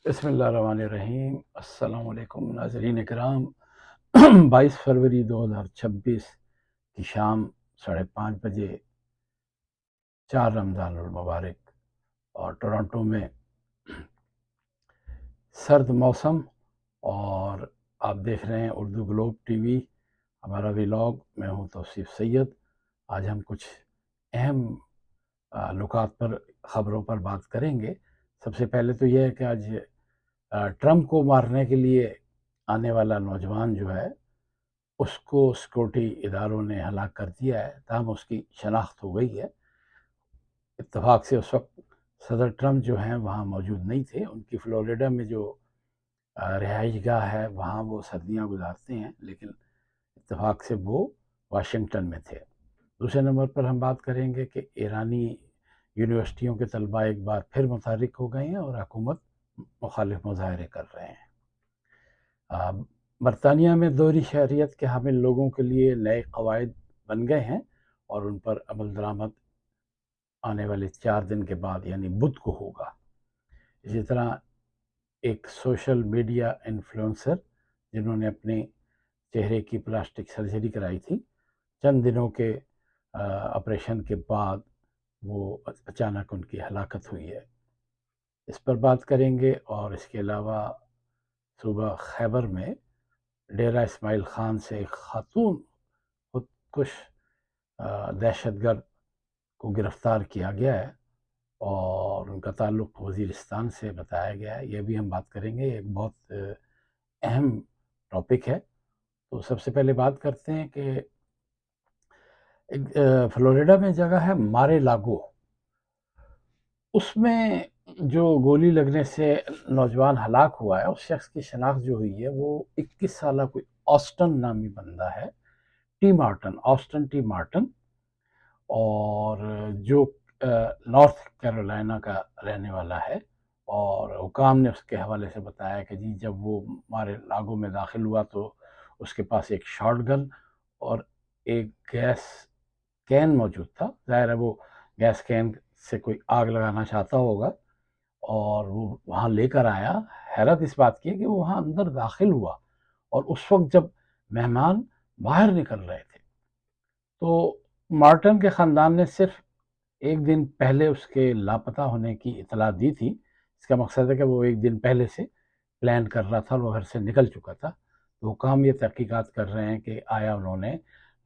بسم اللہ الرحمن الرحیم۔ السلام علیکم ناظرین کرام۔ 22 فروری 2026 کی شام 5:30 بجے 4 رمضان المبارک، اور ٹورنٹو میں سرد موسم، اور آپ دیکھ رہے ہیں اردو گلوب ٹی وی، ہمارا ولاگ۔ میں ہوں توصیف سید۔ آج ہم کچھ اہم نکات پر، خبروں پر بات کریں گے۔ سب سے پہلے تو یہ ہے کہ آج ٹرمپ کو مارنے کے لیے آنے والا نوجوان جو ہے اس کو سیکورٹی اداروں نے ہلاک کر دیا ہے، تاہم اس کی شناخت ہو گئی ہے۔ اتفاق سے اس وقت صدر ٹرمپ جو ہیں وہاں موجود نہیں تھے۔ ان کی فلوریڈا میں جو رہائش گاہ ہے وہاں وہ سردیاں گزارتے ہیں، لیکن اتفاق سے وہ واشنگٹن میں تھے۔ دوسرے نمبر پر ہم بات کریں گے کہ ایرانی یونیورسٹیوں کے طلباء ایک بار پھر متحرک ہو گئے ہیں اور حکومت مخالف مظاہرے کر رہے ہیں۔ برطانیہ میں دوہری شہریت کے حامل لوگوں کے لیے نئے قواعد بن گئے ہیں اور ان پر عمل درآمد آنے والے 4 دن کے بعد یعنی بدھ کو ہوگا۔ اسی طرح ایک سوشل میڈیا انفلوئنسر جنہوں نے اپنے چہرے کی پلاسٹک سرجری کرائی تھی، چند دنوں کے آپریشن کے بعد وہ اچانک ان کی ہلاکت ہوئی ہے، اس پر بات کریں گے۔ اور اس کے علاوہ صوبہ خیبر میں ڈیرہ اسماعیل خان سے ایک خاتون خودکش دہشت گرد کو گرفتار کیا گیا ہے اور ان کا تعلق وزیرستان سے بتایا گیا ہے، یہ بھی ہم بات کریں گے۔ ایک بہت اہم ٹاپک ہے۔ تو سب سے پہلے بات کرتے ہیں کہ ایک فلوریڈا میں جگہ ہے مارے لاگو، اس میں جو گولی لگنے سے نوجوان ہلاک ہوا ہے اس شخص کی شناخت جو ہوئی ہے وہ 21 سالہ کوئی آسٹن نامی بندہ ہے، آسٹن ٹی مارٹن، اور جو نارتھ کیرولینا کا رہنے والا ہے۔ اور حکام نے اس کے حوالے سے بتایا کہ جی جب وہ مارے لاگو میں داخل ہوا تو اس کے پاس ایک شاٹ گن اور ایک گیس کین موجود تھا۔ ظاہر ہے وہ گیس کین سے کوئی آگ لگانا چاہتا ہوگا اور وہ وہاں لے کر آیا۔ حیرت اس بات کی ہے کہ وہ وہاں اندر داخل ہوا اور اس وقت جب مہمان باہر نکل رہے تھے تو مارٹن کے خاندان نے صرف ایک دن پہلے اس کے لاپتہ ہونے کی اطلاع دی تھی۔ اس کا مقصد ہے کہ وہ ایک دن پہلے سے پلان کر رہا تھا اور وہ گھر سے نکل چکا تھا۔ تو حکام یہ تحقیقات کر رہے ہیں کہ آیا انہوں نے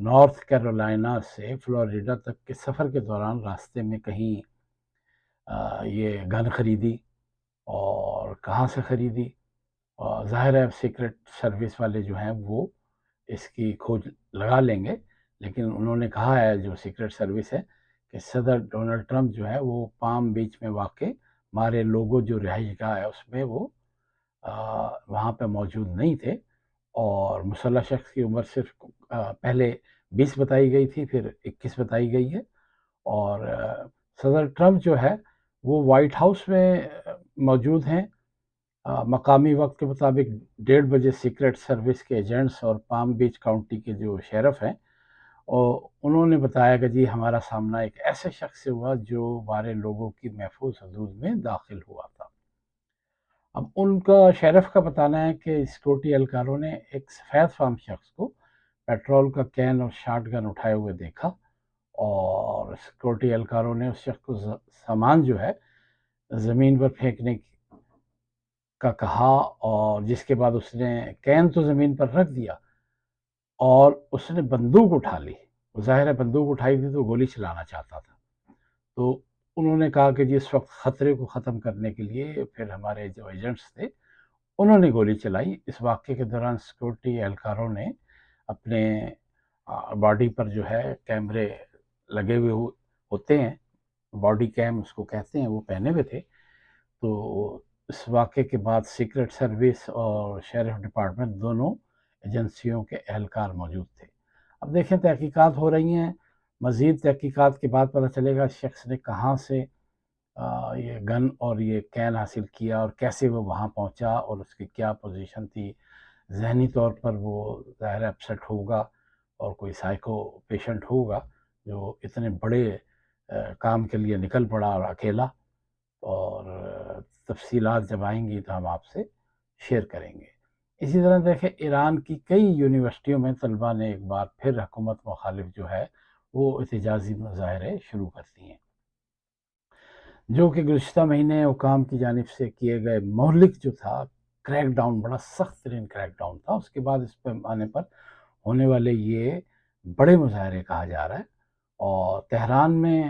نارتھ کیرولینا سے فلوریڈا تک کے سفر کے دوران راستے میں کہیں یہ گن خریدی اور کہاں سے خریدی۔ اور ظاہر ہے سیکرٹ سروس والے جو ہیں وہ اس کی کھوج لگا لیں گے، لیکن انہوں نے کہا ہے جو سیکرٹ سروس ہے کہ صدر ڈونلڈ ٹرمپ جو ہے وہ پام بیچ میں واقع مارے لوگو جو رہائش گاہ ہے اس میں وہ وہاں پہ موجود نہیں تھے، اور مسلح شخص کی عمر صرف پہلے 20 بتائی گئی تھی، پھر 21 بتائی گئی ہے۔ اور صدر ٹرمپ جو ہے وہ وائٹ ہاؤس میں موجود ہیں۔ مقامی وقت کے مطابق 1:30 بجے سیکرٹ سروس کے ایجنٹس اور پام بیچ کاؤنٹی کے جو شیرف ہیں اور انہوں نے بتایا کہ جی ہمارا سامنا ایک ایسے شخص سے ہوا جو مارے لوگوں کی محفوظ حدود میں داخل ہوا تھا۔ اب ان کا شیرف کا بتانا ہے کہ سیکورٹی اہلکاروں نے ایک سفید فام شخص کو پیٹرول کا کین اور شاٹ گن اٹھائے ہوئے دیکھا، اور سیکورٹی اہلکاروں نے اس شخص کو سامان جو ہے زمین پر پھینکنے کا کہا، اور جس کے بعد اس نے کین تو زمین پر رکھ دیا اور اس نے بندوق اٹھا لی۔ ظاہر ہے بندوق اٹھائی تھی تو گولی چلانا چاہتا تھا۔ تو انہوں نے کہا کہ جی اس وقت خطرے کو ختم کرنے کے لیے پھر ہمارے جو ایجنٹس تھے انہوں نے گولی چلائی۔ اس واقعے کے دوران سیکورٹی اہلکاروں نے اپنے باڈی پر جو ہے کیمرے لگے ہوئے ہوتے ہیں، باڈی کیم اس کو کہتے ہیں، وہ پہنے ہوئے تھے۔ تو اس واقعے کے بعد سیکرٹ سروس اور شیرف ڈپارٹمنٹ دونوں ایجنسیوں کے اہلکار موجود تھے۔ اب دیکھیں تحقیقات ہو رہی ہیں، مزید تحقیقات کے بعد پتہ چلے گا شخص نے کہاں سے یہ گن اور یہ کین حاصل کیا اور کیسے وہ وہاں پہنچا اور اس کی کیا پوزیشن تھی۔ ذہنی طور پر وہ ظاہر اپسیٹ ہوگا اور کوئی سائیکو پیشنٹ ہوگا جو اتنے بڑے کام کے لیے نکل پڑا اور اکیلا۔ اور تفصیلات جب آئیں گی تو ہم آپ سے شیئر کریں گے۔ اسی طرح دیکھیں ایران کی کئی یونیورسٹیوں میں طلباء نے ایک بار پھر حکومت مخالف جو ہے وہ احتجاجی مظاہرے شروع کر دیے ہیں، جو کہ گزشتہ مہینے حکام کی جانب سے کیے گئے مہلک جو تھا کریک ڈاؤن، بڑا سخت ترین کریک ڈاؤن تھا، اس کے بعد اس پیمانے پر ہونے والے یہ بڑے مظاہرے کہا جا رہا ہے۔ اور تہران میں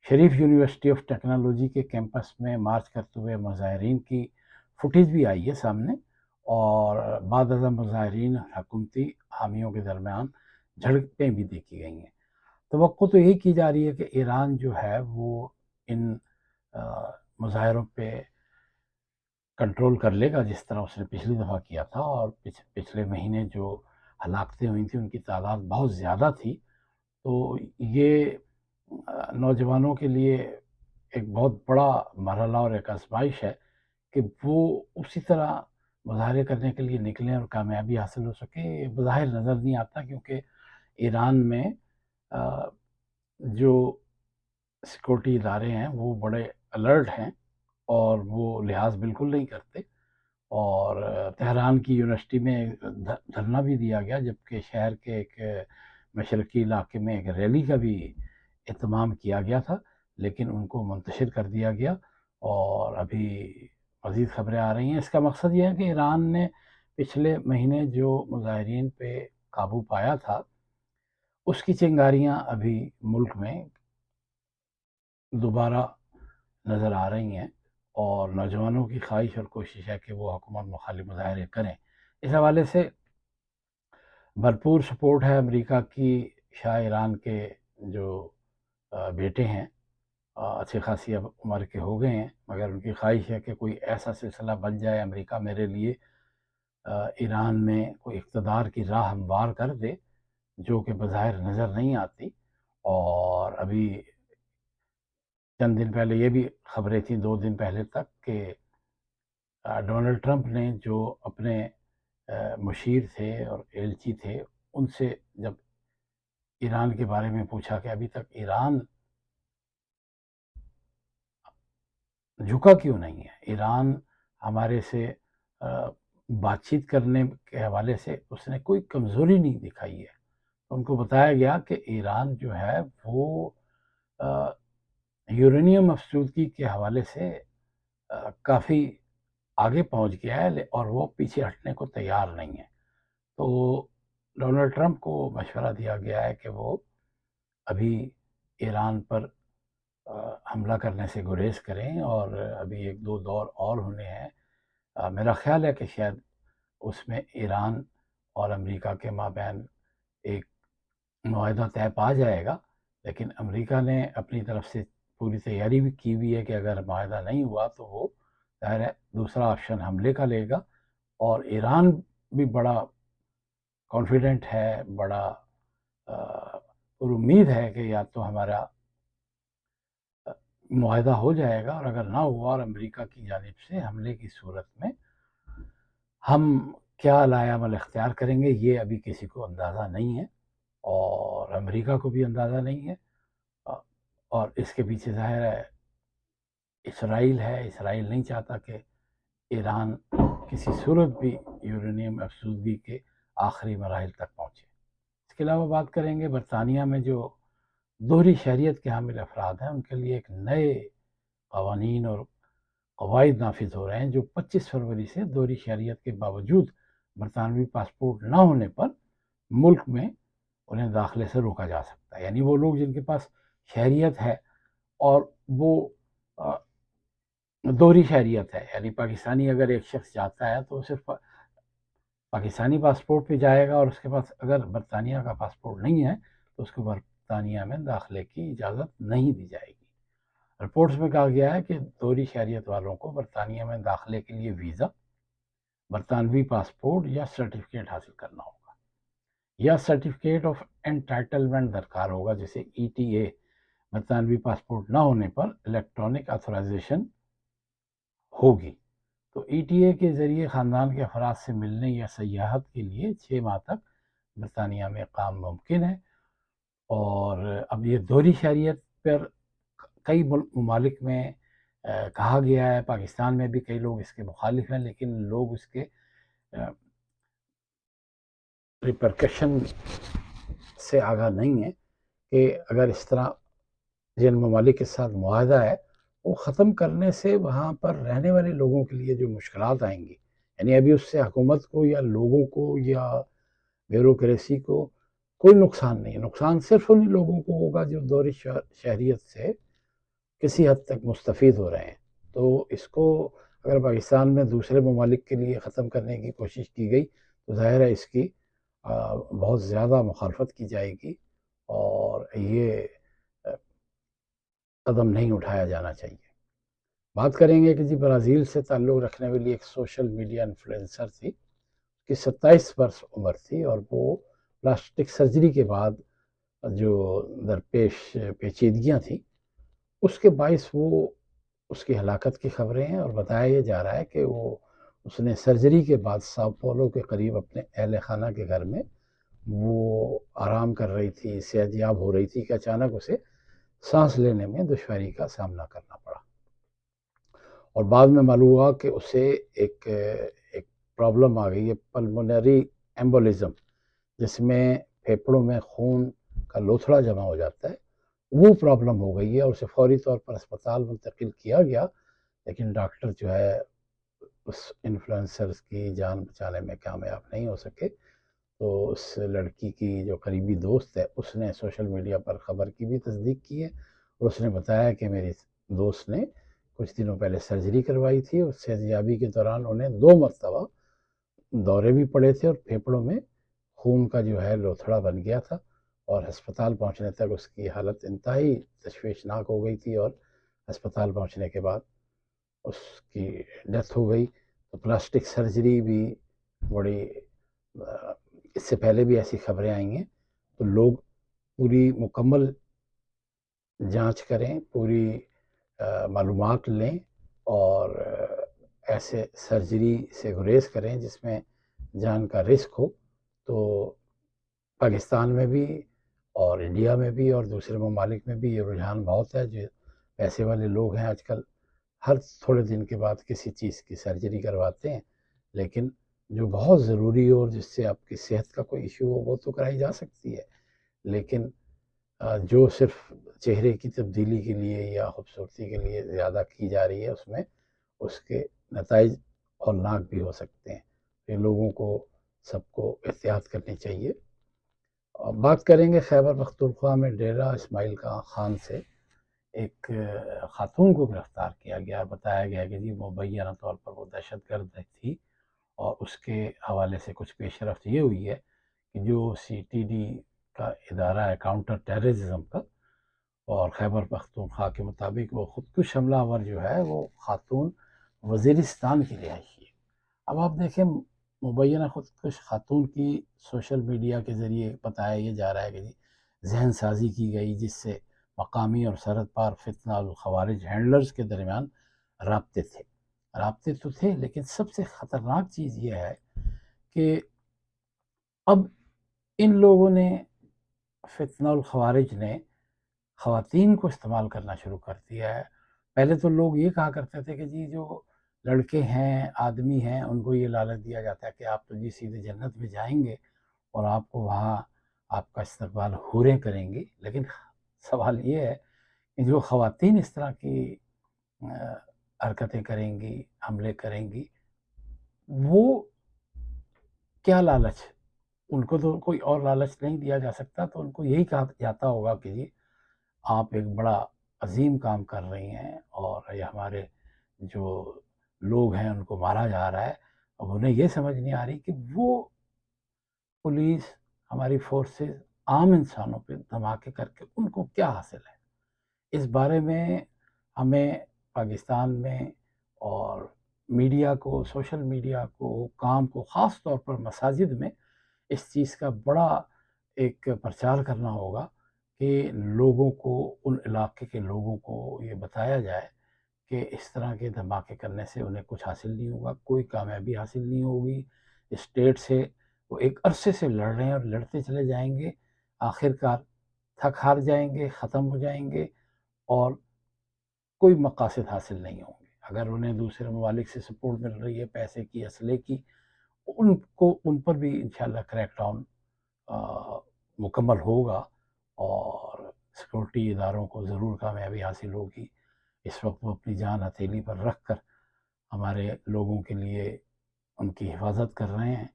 شریف یونیورسٹی آف ٹیکنالوجی کے کیمپس میں مارچ کرتے ہوئے مظاہرین کی فوٹیج بھی آئی ہے سامنے، اور بعد ازاں مظاہرین حکومتی حامیوں کے درمیان جھڑپیں بھی دیکھی گئی ہیں۔ توقع تو یہی کی جا رہی ہے کہ ایران جو ہے وہ ان مظاہروں پہ کنٹرول کر لے گا، جس طرح اس نے پچھلی دفعہ کیا تھا، اور پچھلے مہینے جو ہلاکتیں ہوئی تھیں ان کی تعداد بہت زیادہ تھی۔ تو یہ نوجوانوں کے لیے ایک بہت بڑا مرحلہ اور ایک آزمائش ہے کہ وہ اسی طرح مظاہرے کرنے کے لیے نکلیں اور کامیابی حاصل ہو سکے۔ بظاہر نظر نہیں آتا، کیونکہ ایران میں جو سیکورٹی ادارے ہیں وہ بڑے الرٹ ہیں اور وہ لحاظ بالکل نہیں کرتے۔ اور تہران کی یونیورسٹی میں دھرنا بھی دیا گیا، جبکہ شہر کے ایک مشرقی علاقے میں ایک ریلی کا بھی اہتمام کیا گیا تھا، لیکن ان کو منتشر کر دیا گیا۔ اور ابھی مزید خبریں آ رہی ہیں۔ اس کا مقصد یہ ہے کہ ایران نے پچھلے مہینے جو مظاہرین پہ قابو پایا تھا اس کی چنگاریاں ابھی ملک میں دوبارہ نظر آ رہی ہیں، اور نوجوانوں کی خواہش اور کوشش ہے کہ وہ حکومت مخالف مظاہرے کریں۔ اس حوالے سے بھرپور سپورٹ ہے امریکہ کی۔ شاہ ایران کے جو بیٹے ہیں اچھی خاصی اب عمر کے ہو گئے ہیں، مگر ان کی خواہش ہے کہ کوئی ایسا سلسلہ بن جائے امریکہ میرے لیے ایران میں کوئی اقتدار کی راہ ہموار کر دے، جو کہ بظاہر نظر نہیں آتی۔ اور ابھی چند دن پہلے یہ بھی خبریں تھیں، 2 دن پہلے تک، کہ ڈونلڈ ٹرمپ نے جو اپنے مشیر تھے اور ایلچی تھے ان سے جب ایران کے بارے میں پوچھا کہ ابھی تک ایران جھکا کیوں نہیں ہے، ایران ہمارے سے بات چیت کرنے کے حوالے سے اس نے کوئی کمزوری نہیں دکھائی ہے، ان کو بتایا گیا کہ ایران جو ہے وہ یورینیم افزودگی کے حوالے سے کافی آگے پہنچ گیا ہے، اور وہ پیچھے ہٹنے کو تیار نہیں ہے۔ تو ڈونلڈ ٹرمپ کو مشورہ دیا گیا ہے کہ وہ ابھی ایران پر حملہ کرنے سے گریز کریں، اور ابھی 1-2 دور اور ہونے ہیں۔ میرا خیال ہے کہ شاید اس میں ایران اور امریکہ کے مابین ایک معاہدہ طے پا جائے گا، لیکن امریکہ نے اپنی طرف سے پوری تیاری بھی کی ہوئی ہے کہ اگر معاہدہ نہیں ہوا تو وہ ظاہر ہے دوسرا آپشن حملے کا لے گا۔ اور ایران بھی بڑا کانفیڈنٹ ہے، بڑا پر امید ہے کہ یا تو ہمارا معاہدہ ہو جائے گا، اور اگر نہ ہوا اور امریکہ کی جانب سے حملے کی صورت میں ہم کیا لائے عمل اختیار کریں گے، یہ ابھی کسی کو اندازہ نہیں ہے، اور امریکہ کو بھی اندازہ نہیں ہے۔ اور اس کے پیچھے ظاہر ہے اسرائیل ہے، اسرائیل نہیں چاہتا کہ ایران کسی صورت بھی یورینیم افزودگی کے آخری مراحل تک پہنچے۔ اس کے علاوہ بات کریں گے برطانیہ میں جو دوہری شہریت کے حامل افراد ہیں ان کے لیے ایک نئے قوانین اور قواعد نافذ ہو رہے ہیں، جو 25 فروری سے دوہری شہریت کے باوجود برطانوی پاسپورٹ نہ ہونے پر ملک میں انہیں داخلے سے روکا جا سکتا ہے۔ یعنی وہ لوگ جن کے پاس شہریت ہے اور وہ دوہری شہریت ہے، یعنی پاکستانی اگر ایک شخص جاتا ہے تو صرف پاکستانی پاسپورٹ پہ جائے گا، اور اس کے پاس اگر برطانیہ کا پاسپورٹ نہیں ہے تو اس کو برطانیہ میں داخلے کی اجازت نہیں دی جائے گی۔ رپورٹس میں کہا گیا ہے کہ دوہری شہریت والوں کو برطانیہ میں داخلے کے لیے ویزا، برطانوی پاسپورٹ یا سرٹیفکیٹ حاصل کرنا ہوگا، یا سرٹیفکیٹ آف انٹائٹلمنٹ درکار ہوگا، جیسے ETA۔ برطانوی پاسپورٹ نہ ہونے پر الیکٹرانک آتھورائزیشن ہوگی۔ تو ETA کے ذریعے خاندان کے افراد سے ملنے یا سیاحت کے لیے 6 ماہ تک برطانیہ میں اقامت ممکن ہے۔ اور اب یہ دوہری شہریت پر کئی ممالک میں کہا گیا ہے پاکستان میں بھی کئی لوگ اس کے مخالف ہیں، لیکن لوگ اس کے ریپرکشن سے آگاہ نہیں ہیں کہ اگر اس طرح جن ممالک کے ساتھ معاہدہ ہے وہ ختم کرنے سے وہاں پر رہنے والے لوگوں کے لیے جو مشکلات آئیں گی، یعنی ابھی اس سے حکومت کو یا لوگوں کو یا بیوروکریسی کو کوئی نقصان نہیں ہے، نقصان صرف انہیں لوگوں کو ہوگا جو دوری شہریت سے کسی حد تک مستفید ہو رہے ہیں۔ تو اس کو اگر پاکستان میں دوسرے ممالک کے لیے ختم کرنے کی کوشش کی گئی تو ظاہر ہے اس کی بہت زیادہ مخالفت کی جائے گی، اور یہ قدم نہیں اٹھایا جانا چاہیے۔ بات کریں گے کہ جی برازیل سے تعلق رکھنے والی ایک سوشل میڈیا انفلوئنسر تھی، اس کی 27 برس عمر تھی، اور وہ پلاسٹک سرجری کے بعد جو درپیش پیچیدگیاں تھیں اس کے باعث وہ اس کی ہلاکت کی خبریں ہیں، اور بتایا یہ جا رہا ہے کہ اس نے سرجری کے بعد ساؤ پولو کے قریب اپنے اہل خانہ کے گھر میں وہ آرام کر رہی تھی، صحت یاب ہو رہی تھی کہ اچانک اسے سانس لینے میں دشواری کا سامنا کرنا پڑا، اور بعد میں معلوم ہوا کہ اسے ایک پرابلم آ گئی ہے، پلمونری ایمبولزم، جس میں پھیپھڑوں میں خون کا لوتھڑا جمع ہو جاتا ہے، وہ پرابلم ہو گئی ہے، اور اسے فوری طور پر اسپتال منتقل کیا گیا، لیکن ڈاکٹر جو ہے اس انفلوئنسر کی جان بچانے میں کامیاب نہیں ہو سکے۔ تو اس لڑکی کی جو قریبی دوست ہے اس نے سوشل میڈیا پر خبر کی بھی تصدیق کی ہے، اور اس نے بتایا کہ میری دوست نے کچھ دنوں پہلے سرجری کروائی تھی، اور صحتیابی کے دوران انہیں 2 مرتبہ دورے بھی پڑے تھے، اور پھیپھڑوں میں خون کا جو ہے لوتھڑا بن گیا تھا، اور ہسپتال پہنچنے تک اس کی حالت انتہائی تشویشناک ہو گئی تھی، اور ہسپتال پہنچنے کے بعد اس کی ڈیتھ ہو گئی۔ تو پلاسٹک سرجری بھی بڑی اس سے پہلے بھی ایسی خبریں آئی ہیں، تو لوگ پوری مکمل جانچ کریں، پوری معلومات لیں، اور ایسے سرجری سے گریز کریں جس میں جان کا رسک ہو۔ تو پاکستان میں بھی اور انڈیا میں بھی اور دوسرے ممالک میں بھی یہ رجحان بہت ہے، جو پیسے والے لوگ ہیں آج کل ہر تھوڑے دن کے بعد کسی چیز کی سرجری کرواتے ہیں، لیکن جو بہت ضروری ہو اور جس سے آپ کی صحت کا کوئی ایشو ہو وہ تو کرائی جا سکتی ہے، لیکن جو صرف چہرے کی تبدیلی کے لیے یا خوبصورتی کے لیے زیادہ کی جا رہی ہے اس میں اس کے نتائج ہولناک بھی ہو سکتے ہیں۔ یہ لوگوں کو سب کو احتیاط کرنی چاہیے۔ بات کریں گے خیبر پختونخوا میں ڈیرہ اسماعیل خان سے ایک خاتون کو گرفتار کیا گیا، اور بتایا گیا کہ جی مبینہ طور پر وہ دہشت گرد تھی، اور اس کے حوالے سے کچھ پیش رفت یہ ہوئی ہے کہ جو CTD کا ادارہ ہے کاؤنٹر ٹیررزم کا، اور خیبر پختونخوا کے مطابق وہ خودکش حملہ آور جو ہے وہ خاتون وزیرستان کی رہائشی ہے۔ اب آپ دیکھیں مبینہ خودکش خاتون کی سوشل میڈیا کے ذریعے بتایا یہ جا رہا ہے کہ جی ذہن سازی کی گئی، جس سے مقامی اور سرحد پار فتنہ الخوارج ہینڈلرز کے درمیان رابطے تو تھے، لیکن سب سے خطرناک چیز یہ ہے کہ اب ان لوگوں نے فتنہ الخوارج نے خواتین کو استعمال کرنا شروع کر دیا ہے۔ پہلے تو لوگ یہ کہا کرتے تھے کہ جی جو لڑکے ہیں آدمی ہیں ان کو یہ لالچ دیا جاتا ہے کہ آپ تو جی سیدھے جنت میں جائیں گے، اور آپ کو وہاں آپ کا استقبال حوریں کریں گی، لیکن سوال یہ ہے کہ جو خواتین اس طرح کی حرکتیں کریں گی، حملے کریں گی، وہ کیا لالچ؟ ان کو تو کوئی اور لالچ نہیں دیا جا سکتا، تو ان کو یہی کہا جاتا ہوگا کہ جی آپ ایک بڑا عظیم کام کر رہی ہیں، اور یہ ہمارے جو لوگ ہیں ان کو مارا جا رہا ہے۔ اب انہیں یہ سمجھ نہیں آ رہی کہ وہ پولیس، ہماری فورسز عام انسانوں پہ دھماکے کر کے ان کو کیا حاصل ہے۔ اس بارے میں ہمیں پاکستان میں اور میڈیا کو، سوشل میڈیا کو، کام کو، خاص طور پر مساجد میں اس چیز کا بڑا ایک پرچار کرنا ہوگا کہ لوگوں کو، ان علاقے کے لوگوں کو یہ بتایا جائے کہ اس طرح کے دھماکے کرنے سے انہیں کچھ حاصل نہیں ہوگا، کوئی کامیابی حاصل نہیں ہوگی۔ اسٹیٹ سے وہ ایک عرصے سے لڑ رہے ہیں اور لڑتے چلے جائیں گے، آخر کار تھک ہار جائیں گے، ختم ہو جائیں گے، اور کوئی مقاصد حاصل نہیں ہوں گے۔ اگر انہیں دوسرے ممالک سے سپورٹ مل رہی ہے پیسے کی، اسلحے کی، ان پر بھی انشاءاللہ کریک ڈاؤن مکمل ہوگا، اور سیکورٹی اداروں کو ضرور کامیابی حاصل ہوگی۔ اس وقت وہ اپنی جان ہتھیلی پر رکھ کر ہمارے لوگوں کے لیے ان کی حفاظت کر رہے ہیں۔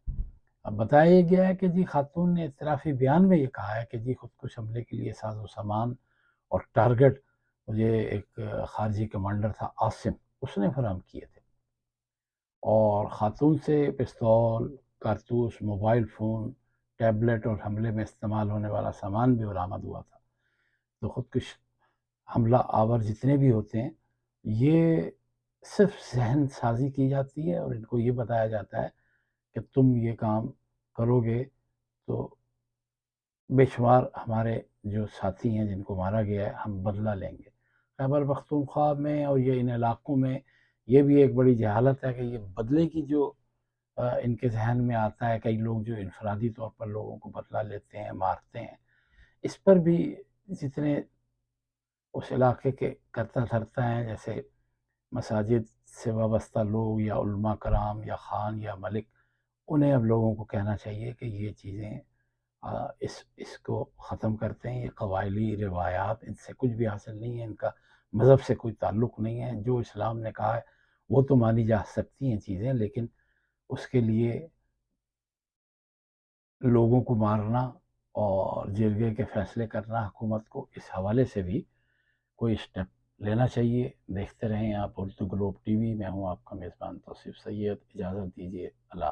اب بتایا یہ گیا ہے کہ جی خاتون نے اعترافی بیان میں یہ کہا ہے کہ جی خودکش حملے کے لیے ساز و سامان اور ٹارگٹ مجھے ایک خارجی کمانڈر تھا عاصم، اس نے فراہم کیے تھے، اور خاتون سے پستول، کارتوس، موبائل فون، ٹیبلٹ اور حملے میں استعمال ہونے والا سامان بھی برآمد ہوا تھا۔ تو خودکش حملہ آور جتنے بھی ہوتے ہیں، یہ صرف ذہن سازی کی جاتی ہے، اور ان کو یہ بتایا جاتا ہے کہ تم یہ کام کرو گے تو بے شمار ہمارے جو ساتھی ہیں جن کو مارا گیا ہے ہم بدلہ لیں گے۔ خیبر پختونخوا میں اور یہ ان علاقوں میں یہ بھی ایک بڑی جہالت ہے کہ یہ بدلے کی جو ان کے ذہن میں آتا ہے، کئی لوگ جو انفرادی طور پر لوگوں کو بدلہ لیتے ہیں، مارتے ہیں، اس پر بھی جتنے اس علاقے کے کرتا دھرتا ہیں، جیسے مساجد سے وابستہ لوگ یا علماء کرام یا خان یا ملک، انہیں اب لوگوں کو کہنا چاہیے کہ یہ چیزیں اس کو ختم کرتے ہیں۔ یہ قبائلی روایات ان سے کچھ بھی حاصل نہیں ہے، ان کا مذہب سے کوئی تعلق نہیں ہے۔ جو اسلام نے کہا ہے وہ تو مانی جا سکتی ہیں چیزیں، لیکن اس کے لیے لوگوں کو مارنا اور جرگے کے فیصلے کرنا حکومت کو اس حوالے سے بھی کوئی اسٹیپ لینا چاہیے۔ دیکھتے رہیں آپ اردو گلوب ٹی وی، میں ہوں آپ کا میزبان توصیف سید، اجازت دیجیے، اللہ